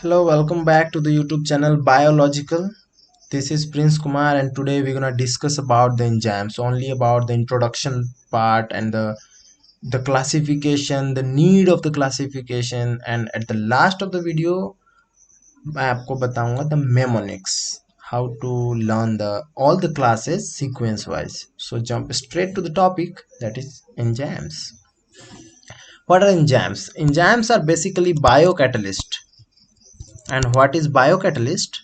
Hello, welcome back to the YouTube channel Biological. This is Prince Kumar, and today we're gonna discuss about the enzymes, only about the introduction part and the classification, the need of the classification, and at the last of the video, मैं आपको बताऊंगा the mnemonics, how to learn the all the classes sequence wise. So jump straight to the topic, that is enzymes. What are enzymes? Enzymes are basically biocatalyst. And what is biocatalyst?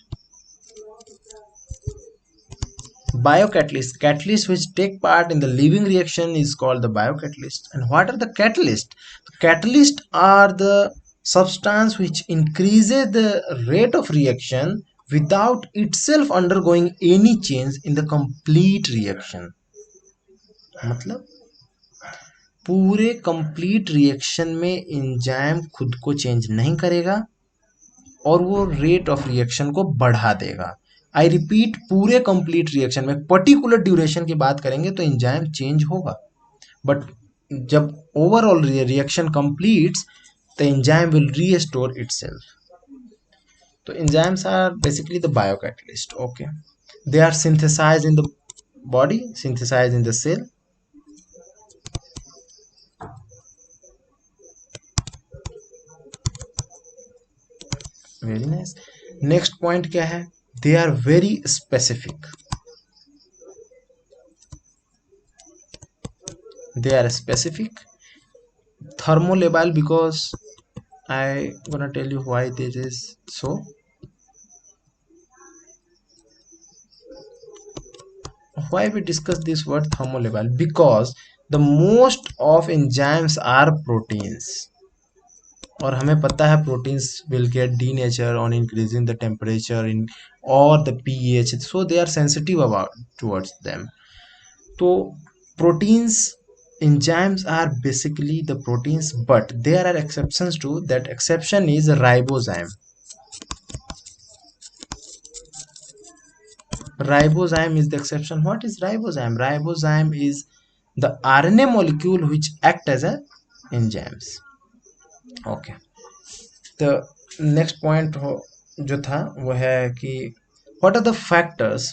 Biocatalyst, catalysts which take part in the living reaction is called the biocatalyst. And what are the catalysts? Catalysts are the substance which increases the rate of reaction without itself undergoing any change in the complete reaction. मतलब पूरे complete reaction में enzyme खुद को change नहीं करेगा और वो rate of reaction को बढ़ा देगा. आई रिपीट, पूरे कंप्लीट रिएक्शन में पर्टिकुलर ड्यूरेशन की बात करेंगे तो एंजाइम चेंज होगा, बट जब overall reaction completes the enzyme will restore itself. तो enzymes are basically the biocatalyst. Okay, they are synthesized in the body, synthesized in the cell. Very nice. Next point क्या है? They are very specific. They are specific. Thermolabile, because I gonna tell you why this is so. Why we discuss this word thermolabile? Because the most of enzymes are proteins, और हमें पता है proteins will get denature on increasing the temperature in or the pH, so they are sensitive about towards them. तो proteins, enzymes are basically the proteins, but there are exceptions to that. Exception is ribozyme. Ribozyme is the exception. What is ribozyme? Ribozyme is the RNA molecule which act as a enzymes. Okay, the next point जो था वो है कि what are the factors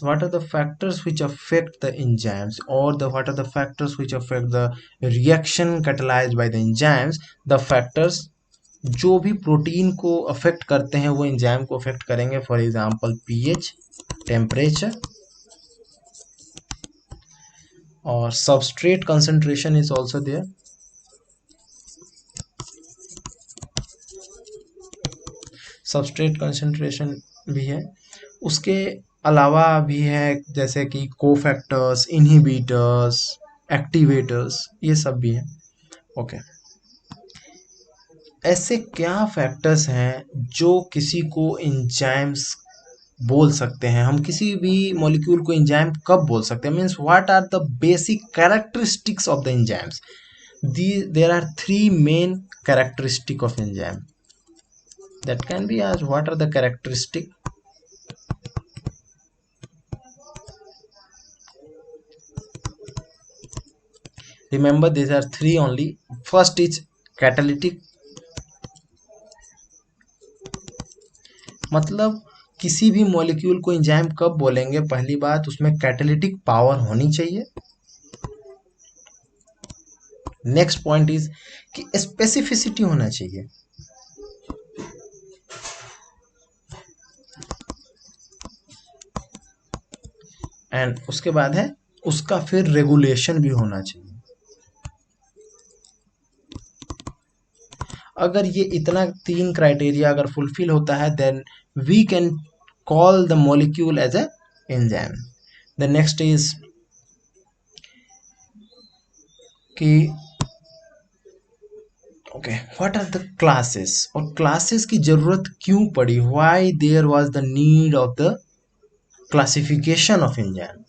which affect the enzymes, or what are the factors which affect the reaction catalyzed by the enzymes. The factors जो भी protein को affect करते हैं वो एंजाइम को अफेक्ट करेंगे. फॉर एग्जांपल पीएच, टेम्परेचर, और substrate concentration is also there. Substrate concentration भी है. उसके अलावा भी है जैसे कि कोफैक्टर्स, इनहिबिटर्स, एक्टिवेटर्स, ये सब भी है. ओके, ऐसे क्या फैक्टर्स हैं जो किसी को एंजाइम्स बोल सकते हैं? हम किसी भी मॉलिक्यूल को एंजाइम कब बोल सकते हैं? Means what are the basic characteristics of the enzymes? There are three main characteristic of enzyme that can be asked. What are the characteristic? Remember, these are three only. First is catalytic. मतलब किसी भी molecule को enzyme कब बोलेंगे? पहली बात, उसमें catalytic power होनी चाहिए. नेक्स्ट पॉइंट इज कि स्पेसिफिसिटी होना चाहिए. एंड उसके बाद है उसका फिर रेगुलेशन भी होना चाहिए. अगर ये इतना तीन क्राइटेरिया अगर फुलफिल होता है, then we can call the molecule as a enzyme. The next is कि okay, what are the classes, और क्लासेस की जरूरत क्यों पड़ी? Why there was the need of the classification of enzyme.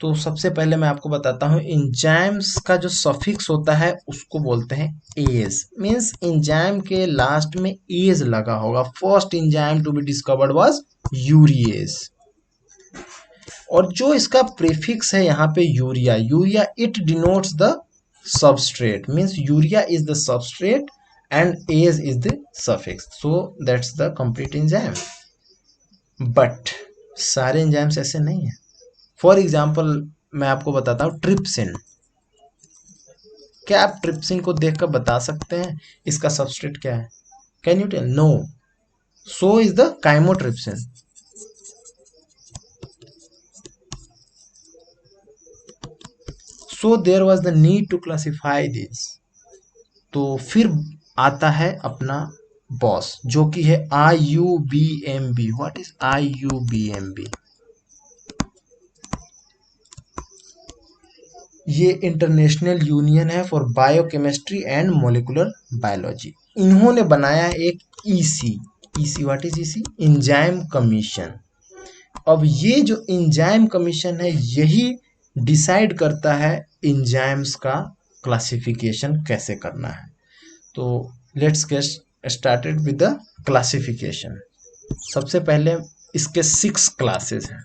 तो सबसे पहले मैं आपको बताता हूँ, एंजाइम्स का जो सफिक्स होता है उसको बोलते हैं एज. मीन्स एंजाइम के लास्ट में एज लगा होगा. First enzyme to be discovered was urease, और जो इसका प्रीफिक्स है यहाँ पे urea, urea it denotes the substrate. Means urea is the substrate and ase is the suffix, so that's the complete enzyme. But सारे enzymes ऐसे नहीं है। फॉर एग्जाम्पल मैं आपको बताता हूँ ट्रिप्सिन। क्या आप ट्रिप्सिन को देखकर बता सकते हैं इसका सबस्ट्रेट क्या है? Can you tell? No. So is the chymotrypsin. So there was the need to classify this. तो फिर आता है अपना बॉस जो कि है IUBMB। What is IUBMB? ये इंटरनेशनल यूनियन है for biochemistry and molecular biology. इन्होंने बनाया एक EC। What is EC? Enzyme commission. अब ये जो एंजाइम कमीशन है यही डिसाइड करता है एंजाइम्स का क्लासिफिकेशन कैसे करना है। तो let's get started with the classification. सबसे पहले इसके 6 क्लासेस हैं।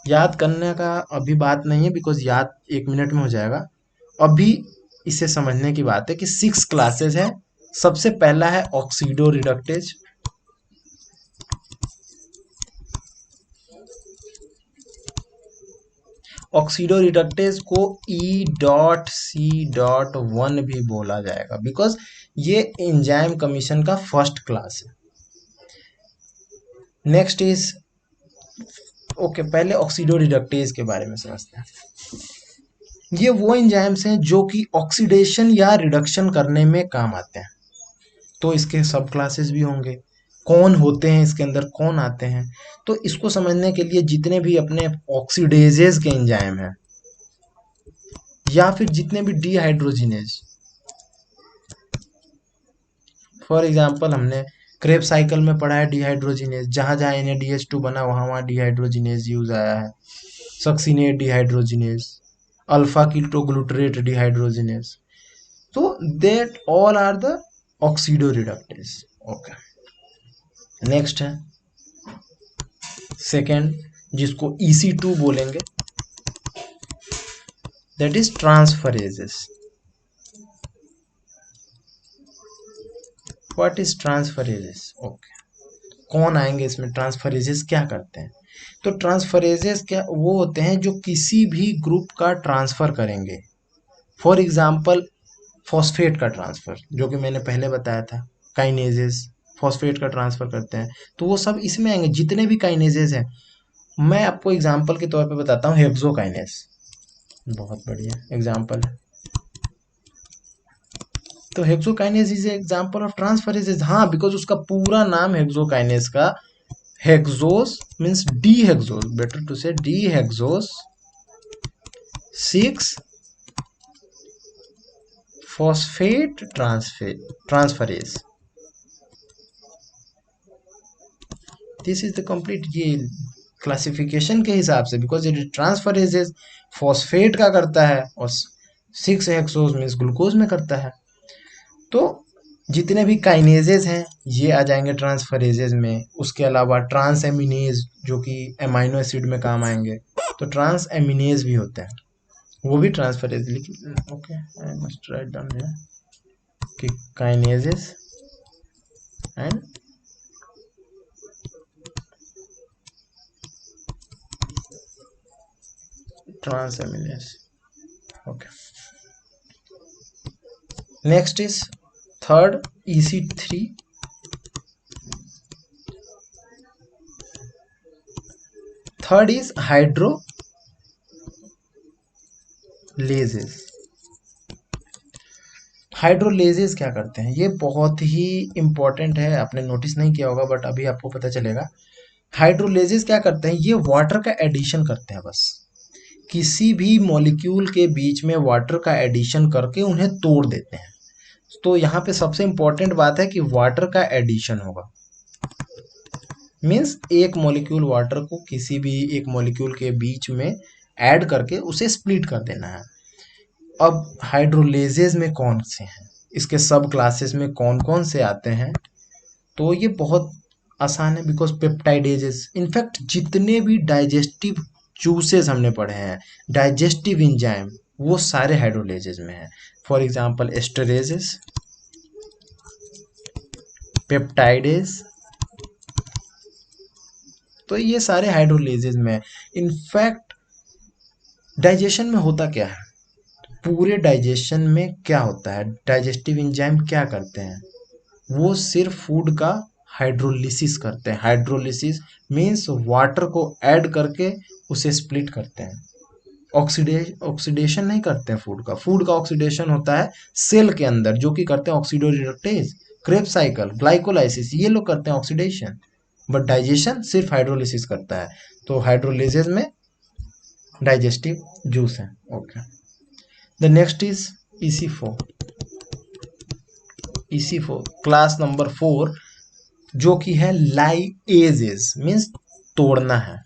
याद करने का अभी बात नहीं है बिकॉज याद 1 मिनट में हो जाएगा। अभी इसे समझने की बात है कि 6 क्लासेस है। सबसे पहला है ऑक्सीडो रिडक्टेज। ऑक्सीडो रिडक्टेज को E.C.1 भी बोला जाएगा बिकॉज ये एंजाइम कमीशन का फर्स्ट क्लास है। नेक्स्ट इज ओके, पहले ऑक्सीडो रिडक्टेज के बारे में समझते हैं। ये वो एंजाइम्स हैं जो कि ऑक्सीडेशन या रिडक्शन करने में काम आते हैं। तो इसके सब क्लासेस भी होंगे। कौन होते हैं इसके अंदर, कौन आते हैं? तो इसको समझने के लिए जितने भी अपने ऑक्सीडेजेज के एंजाइम हैं या फिर जितने भी डिहाइड्रोजिनेज, फॉर एग्जांपल हमने क्रेब्स साइकिल में पढ़ा है डिहाइड्रोजिनेज। जहाँ जहाँ NADH2 बना वहाँ वहाँ डिहाइड्रोजिनेज यूज आया है। Succinate dehydrogenase, alpha ketoglutarate dehydrogenase. तो that all are the oxido reductase. Okay, next है सेकेंड जिसको EC2 बोलेंगे, that is transferases. What is transferases? Okay, कौन आएंगे इसमें? ट्रांसफरेजेस क्या करते हैं? तो ट्रांसफरेजेस क्या वो होते हैं जो किसी भी ग्रुप का ट्रांसफर करेंगे। फॉर एग्जाम्पल फॉस्फेट का ट्रांसफर जो कि मैंने पहले बताया था, काइनेजेस फॉस्फेट का ट्रांसफर करते हैं। तो वो सब इसमें आएंगे जितने भी काइनेजेस हैं। मैं आपको एग्जाम्पल के तौर पे बताता हूँ हेक्सोकाइनेस। बहुत बढ़िया एग्जाम्पल है। तो hexokinase is example of transferases. हाँ, बिकॉज उसका पूरा नाम हेक्सोकाइनेस का हेक्सोस मीन्स डीहेक्सोस, बेटर टू से डीहेक्सोस 6 phosphate transferase. This is the complete ये क्लासिफिकेशन के हिसाब से, बिकॉज ये ट्रांसफरेजेस फॉस्फेट का करता है और 6 हेक्सोस मीन्स ग्लूकोज में करता है। तो जितने भी काइनेजेस हैं ये आ जाएंगे ट्रांसफरेजेस में। उसके अलावा ट्रांस एमिनेज जो कि एमाइनो एसिड में काम आएंगे, तो ट्रांस एमिनेज भी होते हैं, वो भी ट्रांसफरेज। लेकिन okay, I must write down here कि kinases and transaminase. Okay, next is third EC3। Third is hydrolases. Hydrolases क्या करते हैं? ये बहुत ही इंपॉर्टेंट है, आपने नोटिस नहीं किया होगा बट अभी आपको पता चलेगा। हाइड्रोलेजेस क्या करते हैं? ये वाटर का एडिशन करते हैं। बस किसी भी मॉलिक्यूल के बीच में वाटर का एडिशन करके उन्हें तोड़ देते हैं। तो यहाँ पे सबसे इंपॉर्टेंट बात है कि वाटर का एडिशन होगा। मीन्स एक मॉलिक्यूल वाटर को किसी भी एक मॉलिक्यूल के बीच में ऐड करके उसे स्प्लिट कर देना है। अब हाइड्रोलेजेस में कौन से हैं, इसके सब क्लासेस में कौन कौन से आते हैं? तो ये बहुत आसान है बिकॉज पेप्टाइडेजेस, इनफैक्ट जितने भी डाइजेस्टिव जूसेस हमने पढ़े हैं, डाइजेस्टिव एंजाइम, वो सारे हाइड्रोलेजेस में हैं। For example esterases, peptidase. तो ये सारे हाइड्रोलेजेज में। इनफैक्ट डाइजेशन में होता क्या है, पूरे डाइजेशन में क्या होता है, डाइजेस्टिव एंजाइम क्या करते हैं, वो सिर्फ फूड का हाइड्रोलिसिस करते हैं। हाइड्रोलिसिस मीन्स वाटर को ऐड करके उसे स्प्लिट करते हैं। ऑक्सीडेशन नहीं करते हैं फूड का। फूड का ऑक्सीडेशन होता है सेल के अंदर, जो कि करते हैं ऑक्सीडोरिडक्टेज, क्रेब्स साइकिल, ग्लाइकोलाइसिस, ये लोग करते हैं ऑक्सीडेशन। बट डाइजेशन सिर्फ हाइड्रोलिसिस करता है। तो हाइड्रोलिसिस में डाइजेस्टिव जूस है। Okay, the next is EC4। EC4 class number 4, जो कि है लाइएजेस, मीन्स तोड़ना है।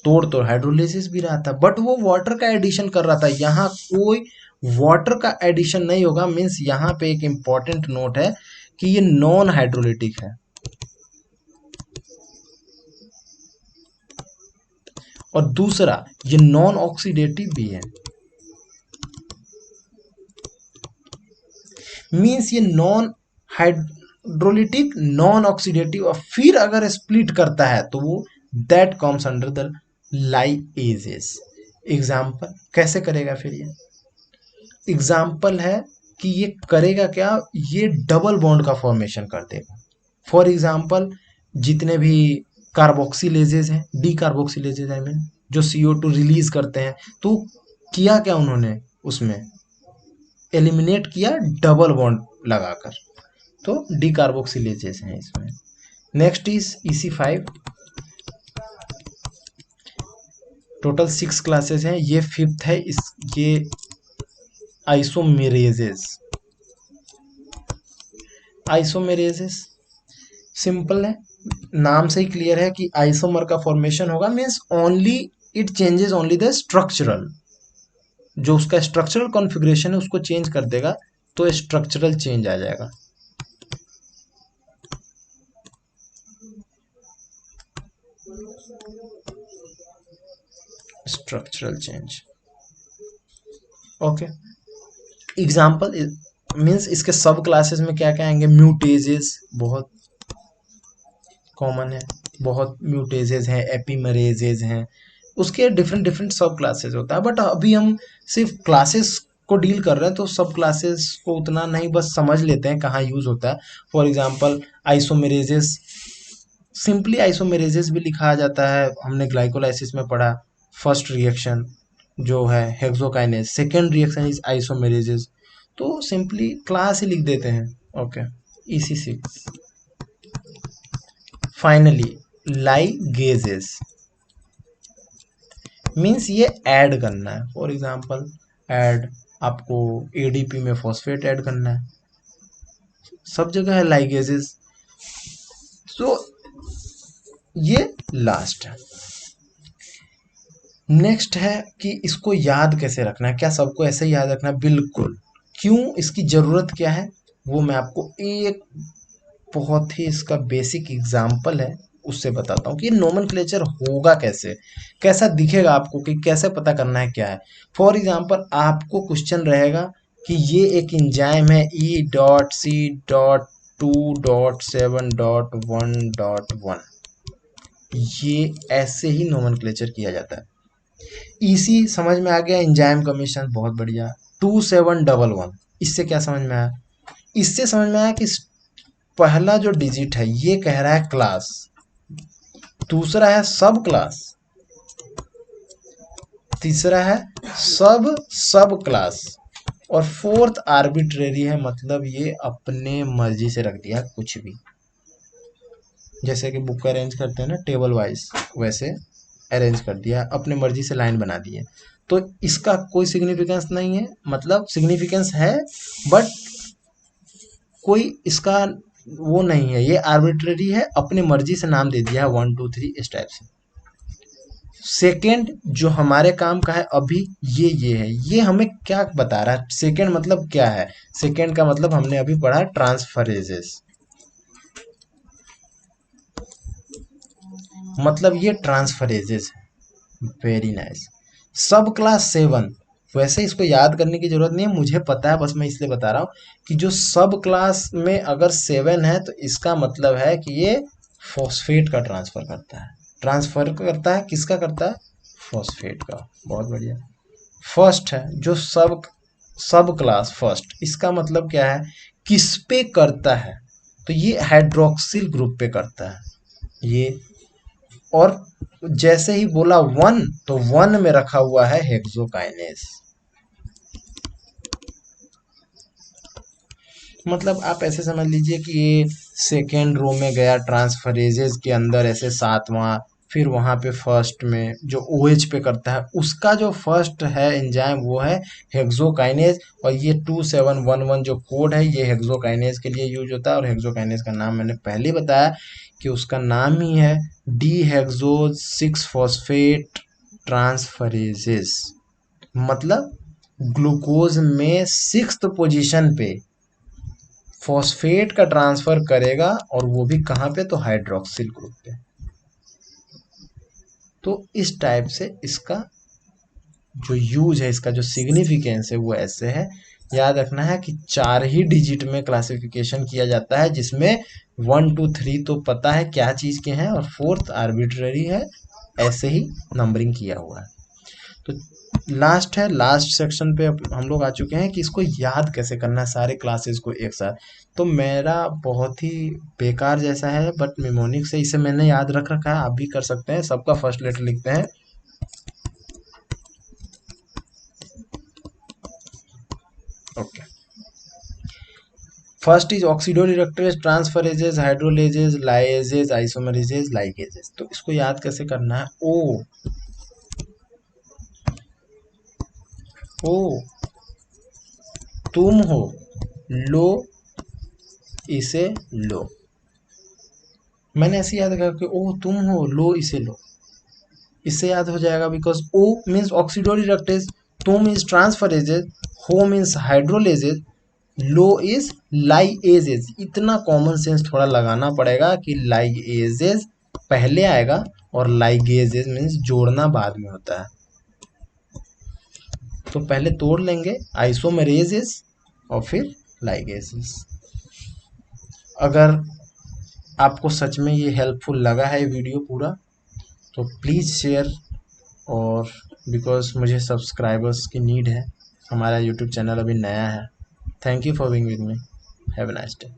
तोड़ हाइड्रोलिसिस भी रहा था, बट वो वाटर का एडिशन कर रहा था। यहाँ कोई वाटर का एडिशन नहीं होगा। मीन्स यहाँ पे एक इंपॉर्टेंट नोट है कि ये नॉन हाइड्रोलिटिक है। और दूसरा, ये नॉन ऑक्सीडेटिव भी है। मीन्स ये नॉन हाइड्रोलिटिक, नॉन ऑक्सीडेटिव, और फिर अगर स्प्लिट करता है तो वो that comes under the lyases. Example कैसे करेगा फिर ये? एग्जाम्पल है कि ये करेगा क्या, ये डबल बॉन्ड का फॉर्मेशन कर देगा। फॉर एग्जाम्पल, जितने भी कार्बोक्सिलेजेज हैं, डी कार्बोक्सिलेजेज आई मीन, जो CO2 रिलीज करते हैं, तो किया क्या उन्होंने, उसमें एलिमिनेट किया डबल बॉन्ड लगाकर। तो डी कार्बोक्सिलेजेज हैं इसमें। Next is EC5। Total 6 classes हैं, ये 5th है। ये आइसोमेरेजेस। आइसोमेरेजेस सिंपल है, नाम से ही क्लियर है कि आइसोमर का फॉर्मेशन होगा। Means only it changes only the structural, जो उसका स्ट्रक्चरल कॉन्फ़िगरेशन है उसको चेंज कर देगा, तो स्ट्रक्चरल चेंज आ जाएगा। Structural change. Okay, example means इसके सब क्लासेस में क्या क्या आएंगे? म्यूटेजेस बहुत कॉमन है, बहुत म्यूटेजेस हैं, एपीमरेजेस हैं, उसके डिफरेंट डिफरेंट सब क्लासेस होता है। बट अभी हम सिर्फ क्लासेस को डील कर रहे हैं, तो सब क्लासेस को उतना नहीं, बस समझ लेते हैं कहाँ यूज होता है। फॉर एग्जांपल, आइसोमेरेजेस, सिंपली आइसोमेरेजेस भी लिखा जाता है, हमने ग्लाइकोलाइसिस में पढ़ा। फर्स्ट रिएक्शन जो है हेक्सोकाइनेज, सेकेंड रिएक्शन इज आइसोमेरेजेस, तो सिंपली क्लास ही लिख देते हैं। Okay, EC6। Finally ligases, means ये ऐड करना है। फॉर एग्जांपल, ऐड, आपको ADP में फॉस्फेट ऐड करना है, सब जगह है लाइगेजेस। तो ये लास्ट है। नेक्स्ट है कि इसको याद कैसे रखना है, क्या सबको ऐसे याद रखना है? बिल्कुल। क्यों, इसकी ज़रूरत क्या है, वो मैं आपको एक बहुत ही इसका बेसिक एग्जाम्पल है उससे बताता हूँ कि नोमेनक्लेचर होगा कैसे, कैसा दिखेगा आपको, कि कैसे पता करना है क्या है। फॉर एग्जाम्पल, आपको क्वेश्चन रहेगा कि ये एक एंजाइम है E.C.2.7.1.1, ये ऐसे ही नोमेनक्लेचर किया जाता है। EC समझ में आ गया, एंजाइम कमीशन, बहुत बढ़िया। 2711, इससे क्या समझ में आया? इससे समझ में आया कि पहला जो डिजिट है ये कह रहा है क्लास, दूसरा है सब क्लास, तीसरा है सब क्लास, और फोर्थ आर्बिट्रेरी है, मतलब ये अपने मर्जी से रख दिया कुछ भी। जैसे कि बुक अरेंज करते हैं ना टेबल वाइज, वैसे अरेंज कर दिया, अपने मर्जी से लाइन बना दी है। तो इसका कोई सिग्निफिकेंस नहीं है, मतलब सिग्निफिकेंस है बट कोई इसका वो नहीं है, ये आर्बिट्रेरी है, अपने मर्जी से नाम दे दिया है 1 2 3 इस टाइप से। सेकेंड जो हमारे काम का है अभी, ये है, ये हमें क्या बता रहा है? सेकेंड मतलब क्या है? सेकेंड का मतलब हमने अभी पढ़ा ट्रांसफरेजेस, मतलब ये ट्रांसफरेजेस है। Very nice. सब क्लास 7, वैसे इसको याद करने की जरूरत नहीं है, मुझे पता है, बस मैं इसलिए बता रहा हूँ कि जो सब क्लास में अगर 7 है तो इसका मतलब है कि ये फॉस्फेट का ट्रांसफर करता है। ट्रांसफर करता है, किसका करता है? फॉस्फेट का। बहुत बढ़िया। फर्स्ट है जो सब सब क्लास फर्स्ट, इसका मतलब क्या है? किस पे करता है? तो ये हाइड्रोक्सिल ग्रुप पे करता है ये। और जैसे ही बोला 1, तो 1 में रखा हुआ है हेक्सोकाइनेज। मतलब आप ऐसे समझ लीजिए कि ये सेकेंड रो में गया ट्रांसफरेजेस के अंदर, ऐसे 7वां, फिर वहां पे फर्स्ट में जो OH पे करता है उसका जो फर्स्ट है एंजाइम वो है हेक्सोकाइनेज। और ये 2711 जो कोड है ये हेक्सोकाइनेज के लिए यूज होता है। और हेक्सोकाइनेज का नाम मैंने पहले ही बताया कि उसका नाम ही है डी हेक्सो 6 फॉस्फेट ट्रांसफरेजेस। मतलब ग्लूकोज में 6th पोजीशन पे फॉस्फेट का ट्रांसफर करेगा, और वो भी कहाँ पे? तो हाइड्रोक्सिल ग्रुप पे। तो इस टाइप से इसका जो यूज है, इसका जो सिग्निफिकेंस है वो ऐसे है। याद रखना है कि 4 ही डिजिट में क्लासिफिकेशन किया जाता है, जिसमें 1 2 3 तो पता है क्या चीज के हैं, और 4th आर्बिट्ररी है, ऐसे ही नंबरिंग किया हुआ है। तो लास्ट है, लास्ट सेक्शन पे हम लोग आ चुके हैं कि इसको याद कैसे करना है सारे क्लासेस को एक साथ। तो मेरा बहुत ही बेकार जैसा है, बट निमोनिक से इसे मैंने याद रख रखा है, आप भी कर सकते हैं। सबका फर्स्ट लेटर लिखते हैं। Okay. First is oxidoreductase, transferases, hydrolases, lyases, isomerases, ligases. तो इसको याद कैसे करना है? ओ तुम हो, लो इसे लो। मैंने ऐसे याद रखा कि ओ तुम हो, लो इसे लो। इससे याद हो जाएगा, बिकॉज ओ मीन्स ऑक्सीडोरिडक्टेज, तो मीन्स ट्रांसफरेजेज, हो मीन्स हाइड्रोलेजेज, लो इज लाइएजेज। इतना कॉमन सेंस थोड़ा लगाना पड़ेगा कि लाइएजेज पहले आएगा और लाइगेजेज मीन्स जोड़ना बाद में होता है। तो पहले तोड़ लेंगे आइसोमरेजेज और फिर लाइगेजेज। अगर आपको सच में ये हेल्पफुल लगा है वीडियो पूरा, तो प्लीज़ शेयर। और बिकॉज मुझे सब्सक्राइबर्स की नीड है, हमारा यूट्यूब चैनल अभी नया है। Thank you for being with me. Have a nice day.